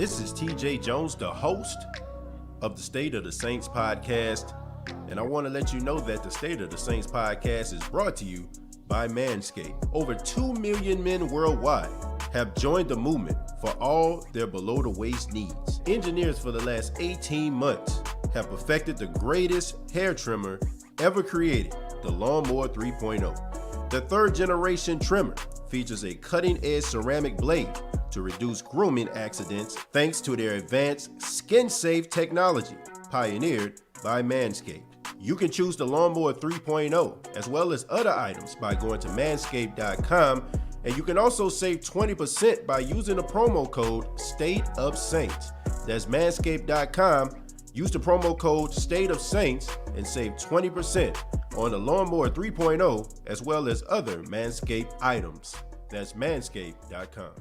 This is TJ Jones, the host of the State of the Saints podcast, and I want to let you know that the State of the Saints podcast is brought to you by Manscaped. Over 2 million men worldwide have joined the movement for all their below-the-waist needs. Engineers for the last 18 months have perfected the greatest hair trimmer ever created, the Lawnmower 3.0. The third-generation trimmer features a cutting-edge ceramic blade to reduce grooming accidents thanks to their advanced skin-safe technology pioneered by Manscaped. You can choose the Lawnmower 3.0 as well as other items by going to manscaped.com, and you can also save 20% by using the promo code StateOfSaints. That's manscaped.com. Use the promo code StateOfSaints and save 20% on the Lawnmower 3.0 as well as other Manscaped items. That's manscaped.com.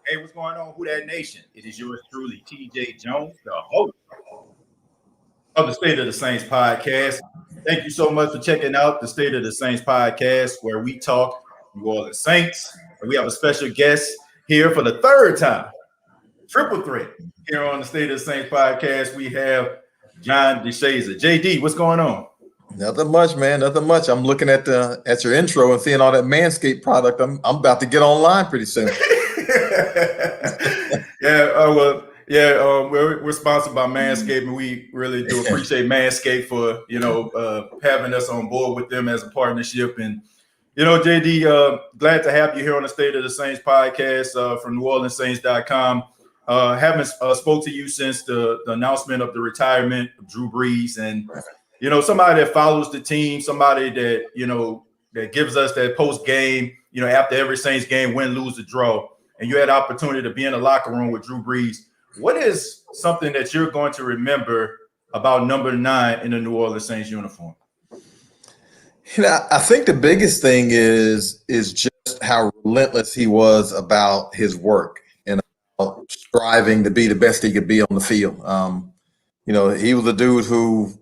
Hey, what's going on, Who That Nation? It is yours truly, TJ Jones, the host of the State of the Saints podcast. Thank you so much for checking out the State of the Saints podcast, where we talk New Orleans Saints. And we have a special guest here for the third time, triple threat, here on the State of the Saints podcast. We have John DeShazier. JD, what's going on? Nothing much, man. Nothing much. I'm looking at your intro and seeing all that Manscaped product. I'm about to get online pretty soon. We're sponsored by Manscaped, and we really do appreciate Manscaped for having us on board with them as a partnership. And JD, glad to have you here on the State of the Saints podcast from NewOrleansSaints.com. Haven't spoke to you since the announcement of the retirement of Drew Brees, and somebody that follows the team, somebody that that gives us that post game, after every Saints game, win, lose, or draw. And you had the opportunity to be in the locker room with Drew Brees. What is something that you're going to remember about number 9 in the New Orleans Saints uniform? I think the biggest thing is just how relentless he was about his work and striving to be the best he could be on the field. He was a dude who,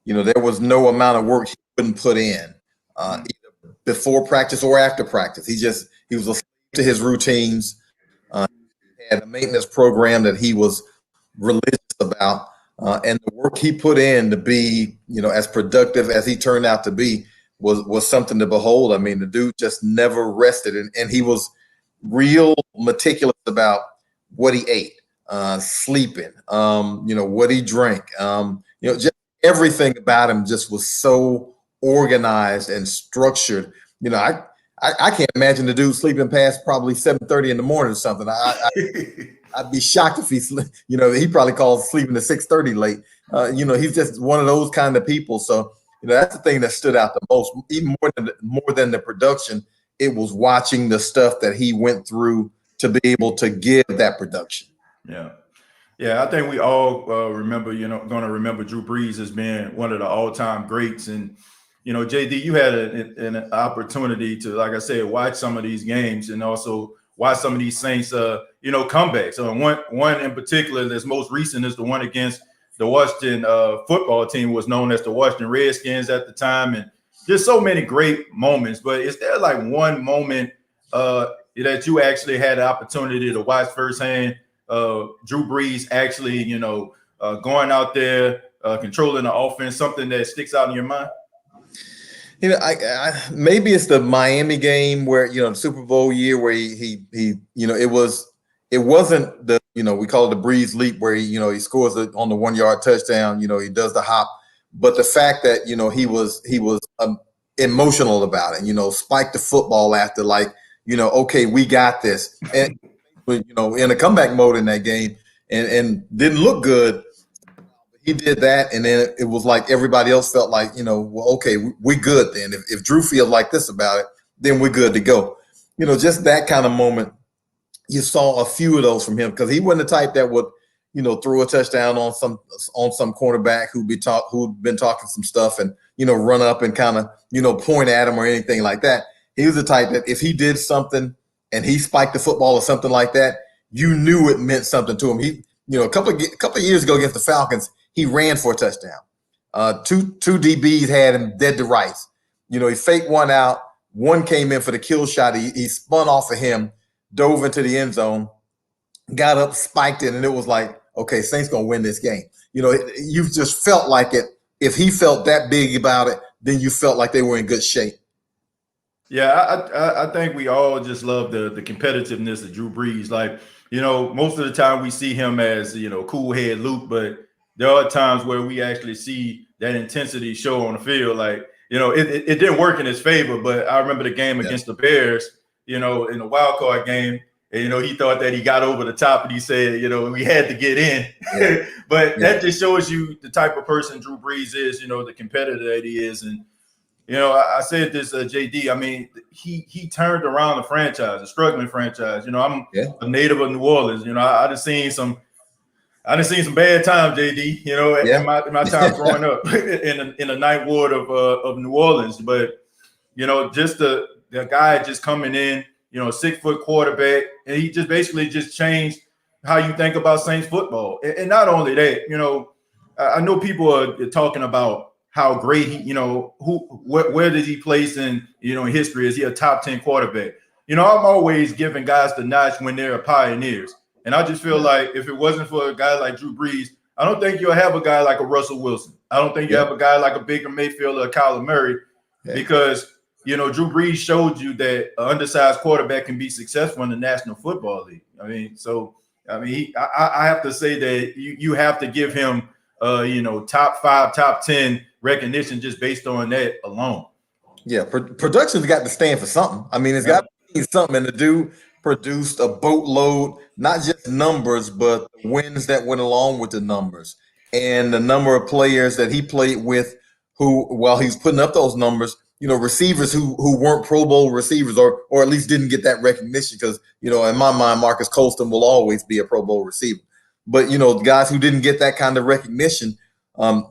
there was no amount of work he wouldn't put in either before practice or after practice. He was a to his routines. He had a maintenance program that he was religious about, and the work he put in to be, as productive as he turned out to be was something to behold. I mean, the dude just never rested, and he was real meticulous about what he ate, sleeping, what he drank, just everything about him just was so organized and structured. I can't imagine the dude sleeping past probably 7:30 in the morning or something. I'd be shocked if he probably calls sleeping to 6:30 late. He's just one of those kind of people. So, that's the thing that stood out the most, even more than the production. It was watching the stuff that he went through to be able to give that production. Yeah, I think we all remember, going to remember Drew Brees as being one of the all-time greats. And JD, you had an opportunity to, like I said, watch some of these games and also watch some of these Saints, comebacks. So one in particular that's most recent is the one against the Washington football team, was known as the Washington Redskins at the time, and just so many great moments. But is there like one moment that you actually had the opportunity to watch firsthand Drew Brees actually, going out there, controlling the offense, something that sticks out in your mind? Maybe it's the Miami game where, the Super Bowl year where he it wasn't the, we call it the Brees leap where he scores on the 1-yard touchdown, he does the hop, but the fact that, he was emotional about it. Spike the football after, like, okay, we got this, and in a comeback mode in that game, and didn't look good. He did that, and then it was like everybody else felt like, well, okay, we good then. If Drew feels like this about it, then we're good to go. Just that kind of moment. You saw a few of those from him, because he wasn't the type that would, throw a touchdown on some cornerback who'd been talking some stuff and, run up and kind of, point at him or anything like that. He was the type that if he did something and he spiked the football or something like that, you knew it meant something to him. He, a couple of years ago against the Falcons, he ran for a touchdown. Two DBs had him dead to rights. He faked one out. One came in for the kill shot. He spun off of him, dove into the end zone, got up, spiked it, and it was like, okay, Saints gonna win this game. You just felt like it. If he felt that big about it, then you felt like they were in good shape. Yeah, I think we all just love the competitiveness of Drew Brees. Like, most of the time we see him as, cool head Luke, but there are times where we actually see that intensity show on the field. Like, it didn't work in his favor, but I remember the game against the Bears, in the wild card game, and, he thought that he got over the top, and he said, we had to get in. Yeah. But that just shows you the type of person Drew Brees is, the competitor that he is. And, I said this, JD, I mean, he turned around the franchise, a struggling franchise. I'm a native of New Orleans. I just seen some bad times, JD, in my time growing up in the ninth ward of New Orleans. But, just the guy just coming in, 6-foot quarterback, and he just basically just changed how you think about Saints football. And not only that, I know people are talking about how great he, where does he place in, in history? Is he a top 10 quarterback? I'm always giving guys the notch when they're pioneers. And I just feel like if it wasn't for a guy like Drew Brees, I don't think you'll have a guy like a Russell Wilson. I don't think you have a guy like a Baker Mayfield or a Kyler Murray, because, Drew Brees showed you that an undersized quarterback can be successful in the National Football League. I have to say that you have to give him, top 5, top 10 recognition just based on that alone. Yeah, production's got to stand for something. It's got to mean something. And the dude produced a boatload, not just numbers, but wins that went along with the numbers, and the number of players that he played with who, while he's putting up those numbers, receivers who weren't Pro Bowl receivers, or at least didn't get that recognition, because, in my mind, Marcus Colston will always be a Pro Bowl receiver. But, guys who didn't get that kind of recognition,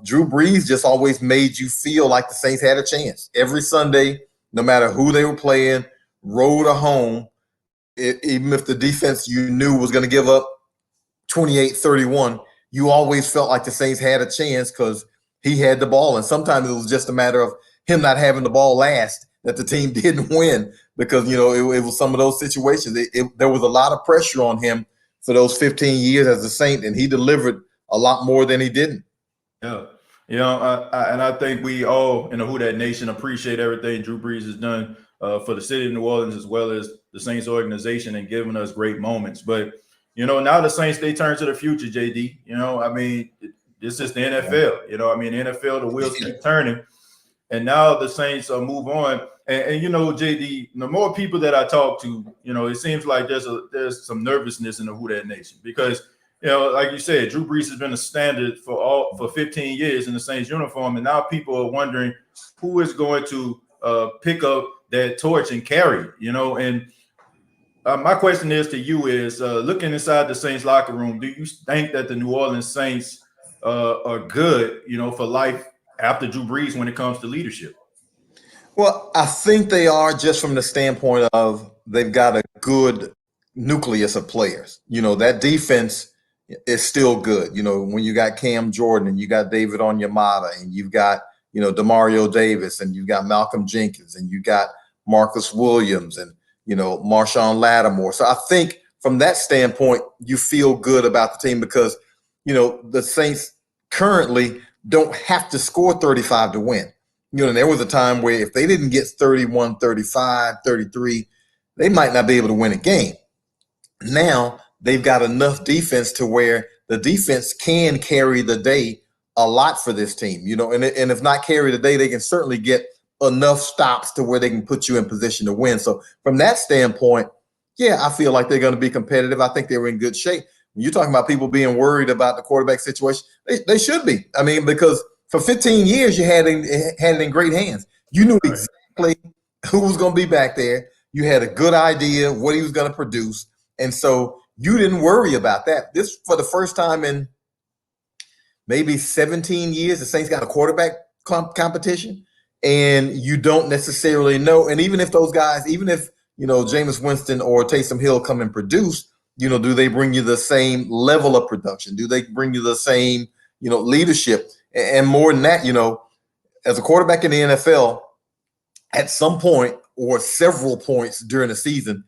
Drew Brees just always made you feel like the Saints had a chance. Every Sunday, no matter who they were playing, road or home, even if the defense you knew was going to give up 28-31, you always felt like the Saints had a chance because he had the ball. And sometimes it was just a matter of him not having the ball last that the team didn't win, because, it was some of those situations. There was a lot of pressure on him for those 15 years as a Saint, and he delivered a lot more than he didn't. Yeah. And I think we all in the Who Dat Nation appreciate everything Drew Brees has done for the city of New Orleans, as well as the Saints organization, and giving us great moments. But, now the Saints, they turn to the future, JD. This is the NFL. The NFL, the wheels keep turning. And now the Saints move on. And JD, the more people that I talk to, it seems like there's some nervousness in the Who Dat Nation, because, like you said, Drew Brees has been a standard for 15 years in the Saints uniform. And now people are wondering who is going to pick up that torch and carry, and my question is to you is, looking inside the Saints locker room, do you think that the New Orleans Saints are good, for life after Drew Brees when it comes to leadership? Well, I think they are, just from the standpoint of they've got a good nucleus of players. That defense is still good. When you got Cam Jordan and you got David Onyemata and you've got, Demario Davis and you've got Malcolm Jenkins and you got Marcus Williams and, Marshawn Lattimore. So I think from that standpoint, you feel good about the team because, the Saints currently don't have to score 35 to win. And there was a time where if they didn't get 31, 35, 33, they might not be able to win a game. Now they've got enough defense to where the defense can carry the day a lot for this team, and if not carry the day, they can certainly get enough stops to where they can put you in position to win. So from that standpoint, yeah, I feel like they're going to be competitive. I think they're in good shape. When you're talking about people being worried about the quarterback situation, they should be. I mean, because for 15 years, you had it in great hands. You knew exactly who was going to be back there. You had a good idea what he was going to produce. And so you didn't worry about that. This, for the first time in maybe 17 years, the Saints got a quarterback competition, and you don't necessarily know. And even if those guys, even if, Jameis Winston or Taysom Hill come and produce, do they bring you the same level of production? Do they bring you the same, leadership? And more than that, as a quarterback in the NFL, at some point or several points during the season,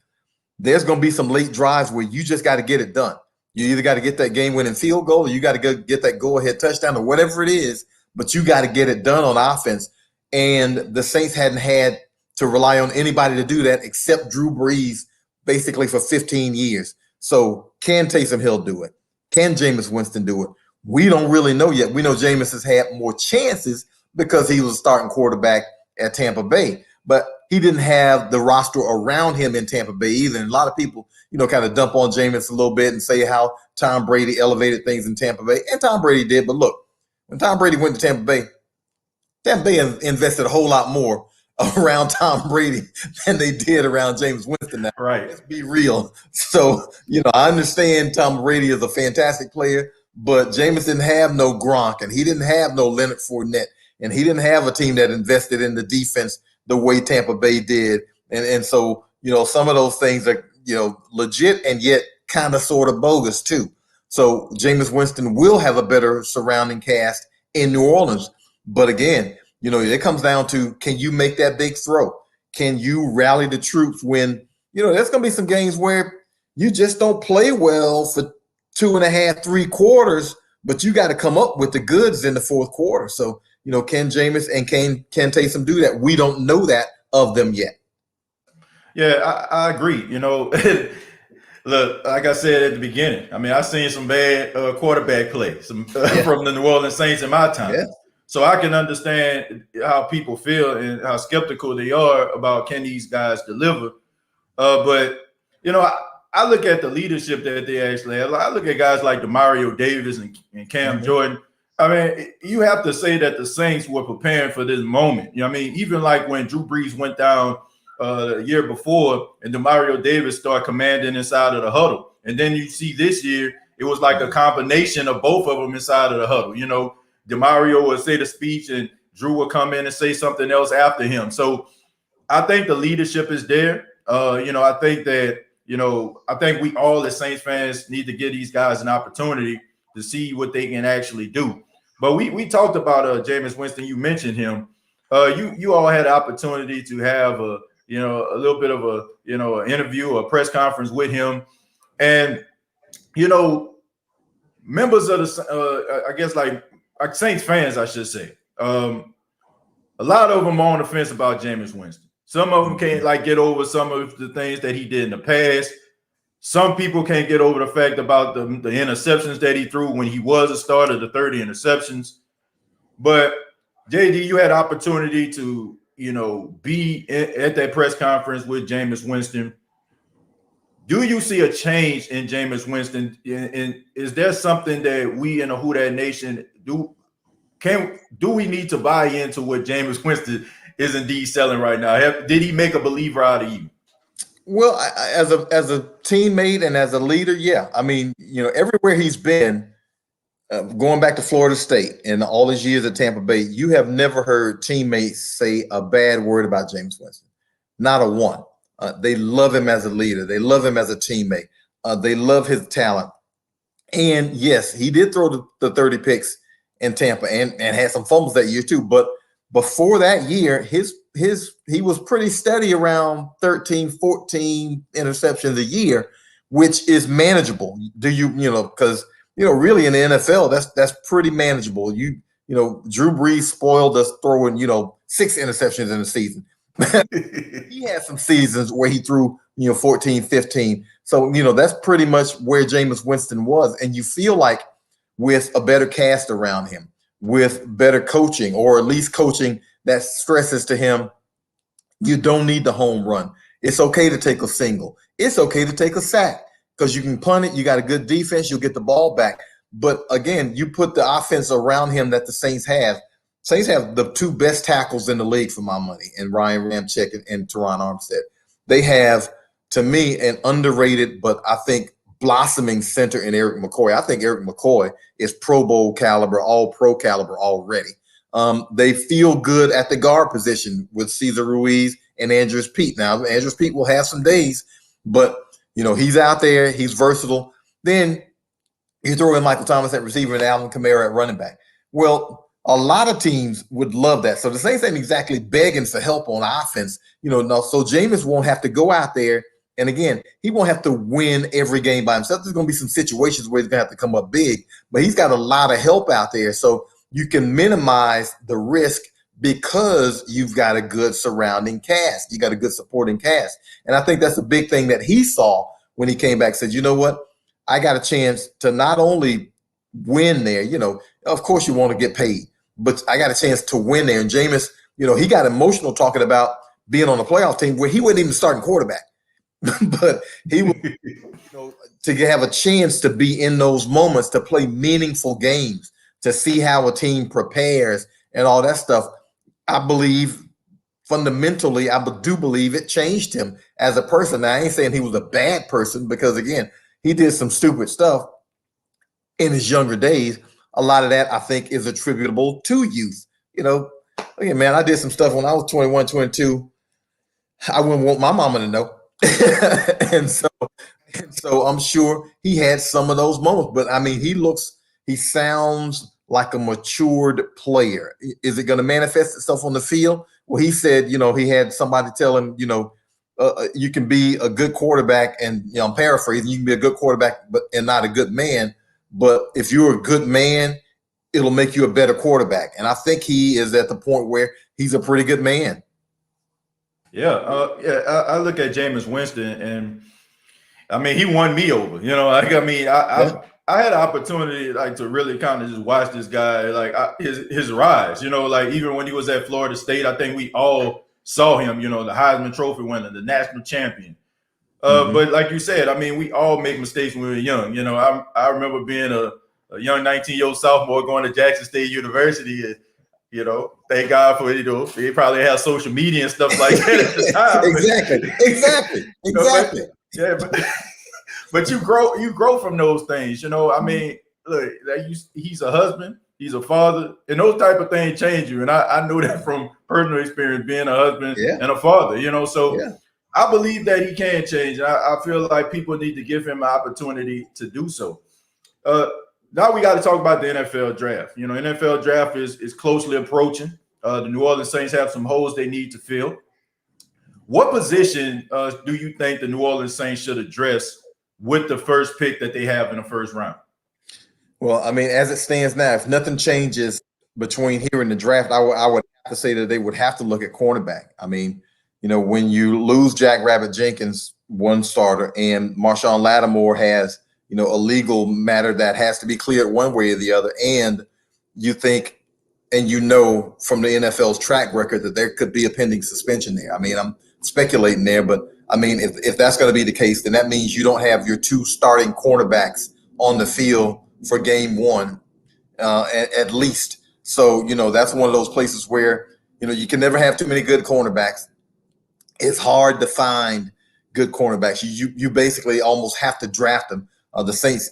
there's going to be some late drives where you just got to get it done. You either got to get that game-winning field goal, or you got to go get that go-ahead touchdown, or whatever it is, but you got to get it done on offense. And the Saints hadn't had to rely on anybody to do that except Drew Brees basically for 15 years. So can Taysom Hill do it? Can Jameis Winston do it? We don't really know yet. We know Jameis has had more chances because he was a starting quarterback at Tampa Bay, but he didn't have the roster around him in Tampa Bay either. And a lot of people, kind of dump on Jameis a little bit and say how Tom Brady elevated things in Tampa Bay. And Tom Brady did. But look, when Tom Brady went to Tampa Bay invested a whole lot more around Tom Brady than they did around Jameis Winston. Now, right? Let's be real. So, I understand Tom Brady is a fantastic player, but Jameis didn't have no Gronk, and he didn't have no Leonard Fournette, and he didn't have a team that invested in the defense the way Tampa Bay did. And so, some of those things are, legit and yet kind of sort of bogus too. So Jameis Winston will have a better surrounding cast in New Orleans. But again, it comes down to, can you make that big throw? Can you rally the troops when, there's going to be some games where you just don't play well for 2.5, 3 quarters, but you got to come up with the goods in the fourth quarter. So, can Jameis and can Taysom do that? We don't know that of them yet. Yeah, I agree. Look, like I said at the beginning, I mean, I've seen some bad quarterback play from the New Orleans Saints in my time. Yeah. So I can understand how people feel and how skeptical they are about, can these guys deliver. But, I look at the leadership that they actually have. I look at guys like Demario Davis and Cam Jordan. I mean, you have to say that the Saints were preparing for this moment. Even like when Drew Brees went down the year before and Demario Davis started commanding inside of the huddle. And then you see this year, it was like a combination of both of them inside of the huddle. Demario would say the speech and Drew would come in and say something else after him. So I think the leadership is there. I think that, I think we all as Saints fans need to give these guys an opportunity to see what they can actually do. But we talked about Jameis Winston. You mentioned him. You all had the opportunity to have a little bit of an interview, a press conference with him. And, members of the, I guess like Saints fans, I should say, a lot of them are on the fence about Jameis Winston. Some of them can't get over some of the things that he did in the past. Some people can't get over the fact about the interceptions that he threw when he was a starter, the 30 interceptions. But JD, you had opportunity to, be at that press conference with Jameis Winston. Do you see a change in Jameis Winston? And is there something that we in the Who Dat Nation do we need to buy into what Jameis Winston is indeed selling right now? Did he make a believer out of you? Well, as a teammate and as a leader, yeah. I mean, everywhere he's been, going back to Florida State and all his years at Tampa Bay, you have never heard teammates say a bad word about Jameis Winston. Not a one. They love him as a leader. They love him as a teammate. They love his talent. And yes, he did throw the 30 picks in Tampa and had some fumbles that year too. But before that year, he was pretty steady around 13, 14 interceptions a year, which is manageable. Because really in the NFL, that's pretty manageable. Drew Brees spoiled us throwing, 6 interceptions in a season. He had some seasons where he threw, 14, 15. So, that's pretty much where Jameis Winston was. And you feel like with a better cast around him, with better coaching, or at least coaching that stresses to him, you don't need the home run. It's okay to take a single. It's okay to take a sack because you can punt it. You got a good defense. You'll get the ball back. But again, you put the offense around him that the Saints have. Saints have the two best tackles in the league for my money, and Ryan Ramczyk and Teron Armstead. They have, to me, an underrated, but I think blossoming center in Eric McCoy. I think Eric McCoy is Pro Bowl caliber, all pro caliber already. They feel good at the guard position with Cesar Ruiz and Andrews Pete. Now, Andrews Pete will have some days, but, he's out there. He's versatile. Then you throw in Michael Thomas at receiver and Alvin Kamara at running back. Well, a lot of teams would love that. So the Saints ain't exactly begging for help on offense. So Jameis won't have to go out there. And again, he won't have to win every game by himself. There's going to be some situations where he's going to have to come up big, but he's got a lot of help out there. So you can minimize the risk because you've got a good surrounding cast. You got a good supporting cast. And I think that's a big thing that he saw when he came back, said, you know what? I got a chance to not only win there, of course you want to get paid, but I got a chance to win there. And Jameis, he got emotional talking about being on the playoff team where he wasn't even starting quarterback. But he was, to have a chance to be in those moments, to play meaningful games, to see how a team prepares and all that stuff. I believe fundamentally, I do believe it changed him as a person. Now, I ain't saying he was a bad person because, again, he did some stupid stuff in his younger days. A lot of that, I think, is attributable to youth. Again, man, I did some stuff when I was 21, 22. I wouldn't want my mama to know. and so I'm sure he had some of those moments. But, I mean, he sounds like a matured player. Is it going to manifest itself on the field? Well, he said, he had somebody tell him, you can be a good quarterback, and I'm paraphrasing, you can be a good quarterback and not a good man. But if you're a good man, it'll make you a better quarterback. And I think he is at the point where he's a pretty good man. Yeah, I look at Jameis Winston, and I mean, he won me over. I had an opportunity to really kind of just watch this guy, his rise. Even when he was at Florida State, I think we all saw him. The Heisman Trophy winner, the national champion. But like you said, I mean, we all make mistakes when we were young. I remember being a young 19-year-old sophomore going to Jackson State University. And, thank God for they probably have social media and stuff like that at the time. Exactly. Yeah, but you grow from those things. I mean, look, he's a husband, he's a father, and those type of things change you. And I know that from personal experience, being a husband and a father. So. Yeah. I believe that he can change. I feel like people need to give him an opportunity to do so. Now we got to talk about the NFL draft. NFL draft is closely approaching. The New Orleans Saints have some holes they need to fill. What position do you think the New Orleans Saints should address with the first pick that they have in the first round? Well, I mean, as it stands now, if nothing changes between here and the draft, I would have to say that they would have to look at cornerback. I mean, when you lose Jack Rabbit Jenkins, one starter, and Marshawn Lattimore has, a legal matter that has to be cleared one way or the other, and you think and from the NFL's track record that there could be a pending suspension there. I mean, I'm speculating there, but I mean, if that's going to be the case, then that means you don't have your two starting cornerbacks on the field for game one, at least. So, that's one of those places where, you can never have too many good cornerbacks. It's hard to find good cornerbacks. You basically almost have to draft them. The Saints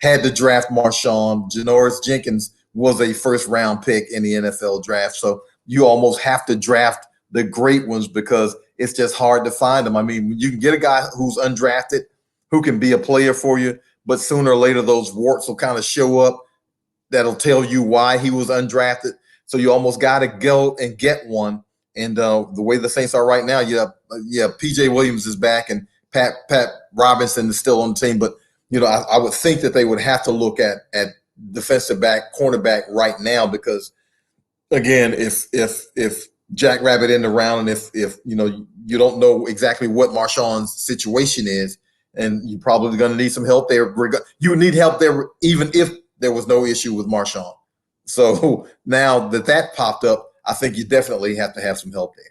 had to draft Marshawn. Janoris Jenkins was a first-round pick in the NFL draft. So you almost have to draft the great ones because it's just hard to find them. I mean, you can get a guy who's undrafted who can be a player for you, but sooner or later those warts will kind of show up that'll tell you why he was undrafted. So you almost got to go and get one. And the way the Saints are right now, P.J. Williams is back and Pat Robinson is still on the team. But, I would think that they would have to look at defensive back, cornerback right now because, again, if Jack Rabbit in the round and if you don't know exactly what Marshawn's situation is, and you're probably going to need some help there. You need help there even if there was no issue with Marshawn. So now that popped up, I think you definitely have to have some help there.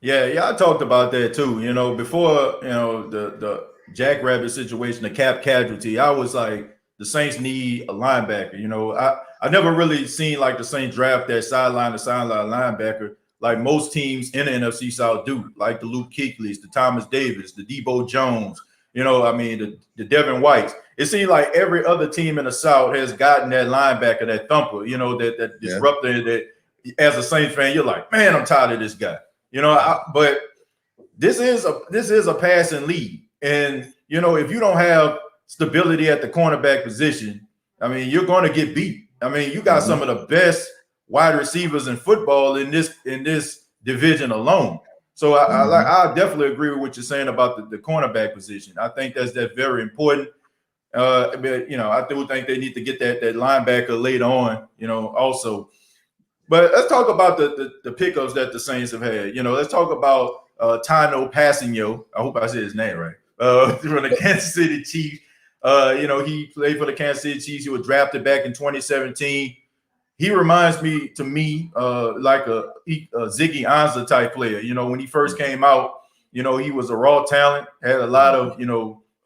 Yeah, I talked about that too. Before the Jackrabbit situation, the cap casualty, I was like, the Saints need a linebacker. I never really seen like the Saints draft that sideline to sideline linebacker like most teams in the NFC South do, like the Luke Kuechly's, the Thomas Davis, the Debo Jones. The Devin Whites. It seems like every other team in the South has gotten that linebacker, that thumper. That disruptor. That as a Saints fan, you're like, man, I'm tired of this guy. But this is a passing league, and if you don't have stability at the cornerback position, you're going to get beat. You got some of the best wide receivers in football in this division alone. So I definitely agree with what you're saying about the cornerback position. I think that's very important. But I do think they need to get that linebacker later on. Also. But let's talk about the pickups that the Saints have had. Let's talk about Tano Passigno. I hope I said his name right. From the Kansas City Chiefs. He played for the Kansas City Chiefs. He was drafted back in 2017. He reminds me like a Ziggy Ansah type player. When he first came out, he was a raw talent, had a lot of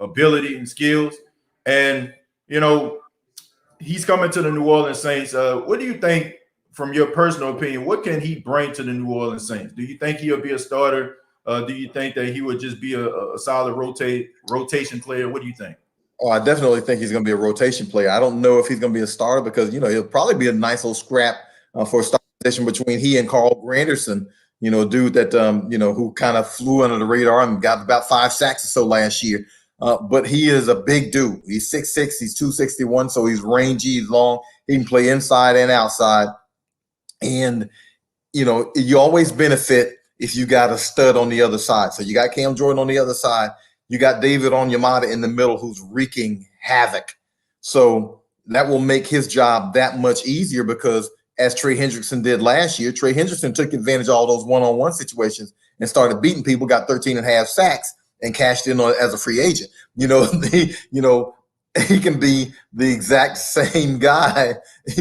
ability and skills, and he's coming to the New Orleans Saints. What do you think? From your personal opinion, what can he bring to the New Orleans Saints? Do you think he'll be a starter? Do you think that he would just be a solid rotation player? What do you think? Oh, I definitely think he's going to be a rotation player. I don't know if he's going to be a starter because, he'll probably be a nice little scrap for a starting position between he and Carl Granderson, dude that, who kind of flew under the radar and got about 5 sacks or so last year. But he is a big dude. He's 6'6", he's 261, so he's rangy, he's long. He can play inside and outside. And, you always benefit if you got a stud on the other side. So you got Cam Jordan on the other side. You got David Onyemata in the middle who's wreaking havoc. So that will make his job that much easier because as Trey Hendrickson did last year, Trey Hendrickson took advantage of all those one-on-one situations and started beating people, got 13.5 sacks and cashed in as a free agent. He can be the exact same guy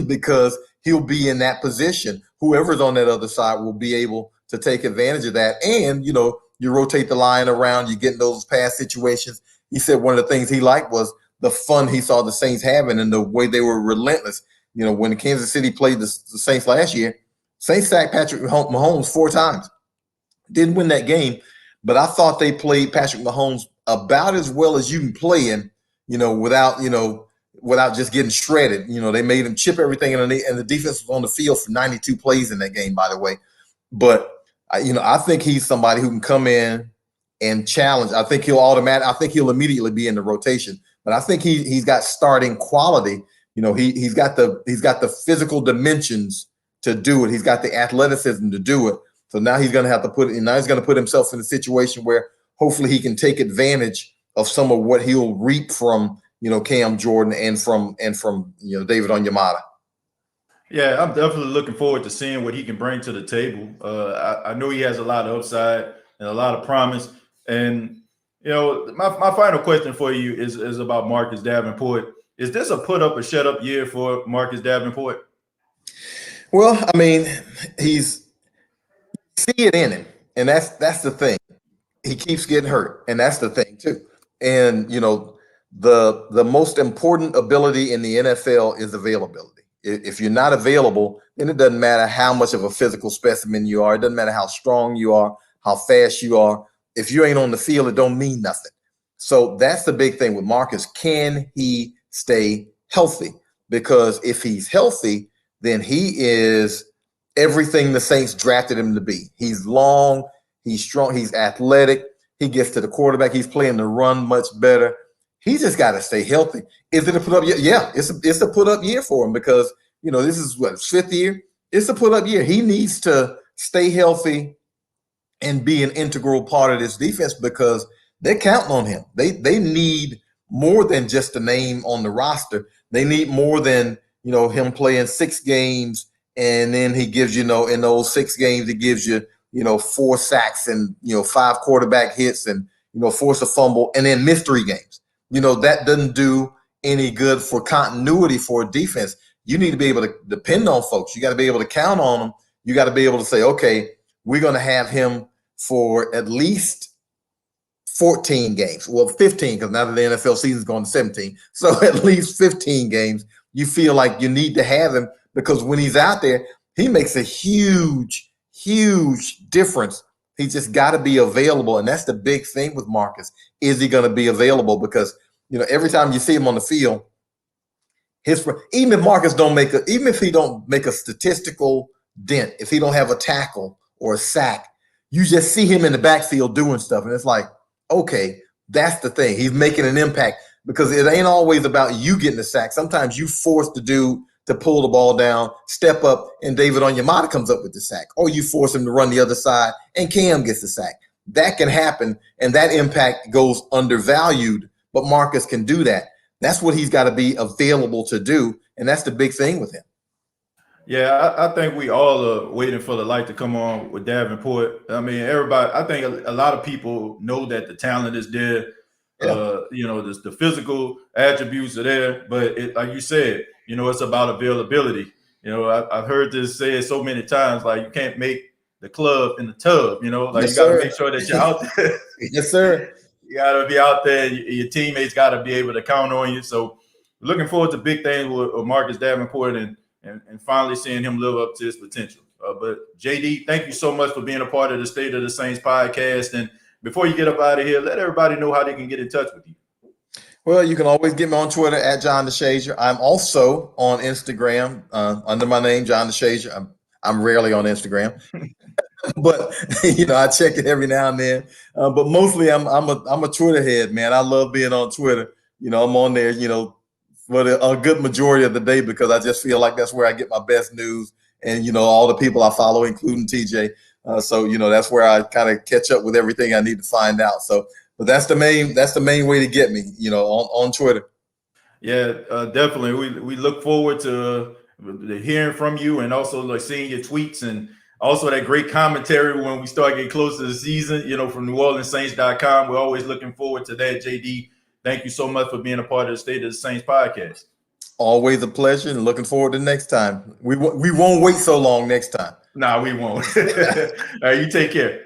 because he'll be in that position. Whoever's on that other side will be able to take advantage of that. And, you rotate the line around, you get in those pass situations. He said one of the things he liked was the fun he saw the Saints having and the way they were relentless. When Kansas City played the Saints last year, Saints sacked Patrick Mahomes 4 times. Didn't win that game, but I thought they played Patrick Mahomes about as well as you can play him, without just getting shredded. They made him chip everything, and the defense was on the field for 92 plays in that game, by the way. But, I think he's somebody who can come in and challenge. I think he'll immediately be in the rotation. But I think he's got starting quality. He's got the physical dimensions to do it. He's got the athleticism to do it. So now he's going to have to put himself in a situation where hopefully he can take advantage of some of what he'll reap from Cam Jordan and from David Onyemata. Yeah, I'm definitely looking forward to seeing what he can bring to the table. I know he has a lot of upside and a lot of promise. And my final question for you is about Marcus Davenport. Is this a put up or shut up year for Marcus Davenport? Well, he's see it in him, and that's the thing. He keeps getting hurt, and that's the thing too. And the most important ability in the NFL is availability. If you're not available, then it doesn't matter how much of a physical specimen you are. It doesn't matter how strong you are, how fast you are. If you ain't on the field, it don't mean nothing. So that's the big thing with Marcus. Can he stay healthy? Because if he's healthy, then he is everything the Saints drafted him to be. He's long, he's strong, he's athletic. He gets to the quarterback. He's playing the run much better. He just got to stay healthy. Is it a put up year? Yeah, it's a put up year for him because, this is his 5th year. It's a put up year. He needs to stay healthy and be an integral part of this defense because they're counting on him. They need more than just a name on the roster. They need more than, him playing 6 games and then he gives in those 6 games, he gives you, 4 sacks and, 5 quarterback hits and, force a fumble and then miss 3 games. That doesn't do any good for continuity for a defense. You need to be able to depend on folks. You got to be able to count on them, you got to be able to say, okay, we're going to have him for at least 14 games. Well, 15, because now that the NFL season's going to 17. So at least 15 games, you feel like you need to have him, because when he's out there, he makes a huge, huge difference. He just got to be available. And that's the big thing with Marcus. Is he going to be available? Because, every time you see him on the field, even if Marcus even if he don't make a statistical dent, if he don't have a tackle or a sack, you just see him in the backfield doing stuff. And it's like, okay, that's the thing. He's making an impact, because it ain't always about you getting the sack. Sometimes you force the dude to pull the ball down, step up, and David Onyemata comes up with the sack. Or you force him to run the other side, and Cam gets the sack. That can happen, and that impact goes undervalued, but Marcus can do that. That's what he's got to be available to do, and that's the big thing with him. Yeah, I think we all are waiting for the light to come on with Davenport. I mean, everybody, I think a lot of people know that the talent is there. Yeah. The physical attributes are there, but like you said, it's about availability. I've heard this said so many times, like you can't make the club in the tub, like yes, you got to sir. make sure that you're out there. Yes, sir. You got to be out there. Your teammates got to be able to count on you. So looking forward to big things with Marcus Davenport and finally seeing him live up to his potential. But JD, thank you so much for being a part of the State of the Saints podcast. And before you get up out of here, let everybody know how they can get in touch with you. Well, you can always get me on Twitter at John DeShazier. I'm also on Instagram under my name, John DeShazier. I'm rarely on Instagram, but I check it every now and then. But mostly, I'm a Twitter head, man. I love being on Twitter. I'm on there, for a good majority of the day, because I just feel like that's where I get my best news, and all the people I follow, including TJ. So that's where I kind of catch up with everything I need to find out. So. But that's the main way to get me, on Twitter. Yeah, definitely. We look forward to hearing from you, and also like seeing your tweets, and also that great commentary when we start getting close to the season, from NewOrleansSaints.com. We're always looking forward to that, JD. Thank you so much for being a part of the State of the Saints podcast. Always a pleasure, and looking forward to next time. We won't wait so long next time. Nah, we won't. All right, you take care.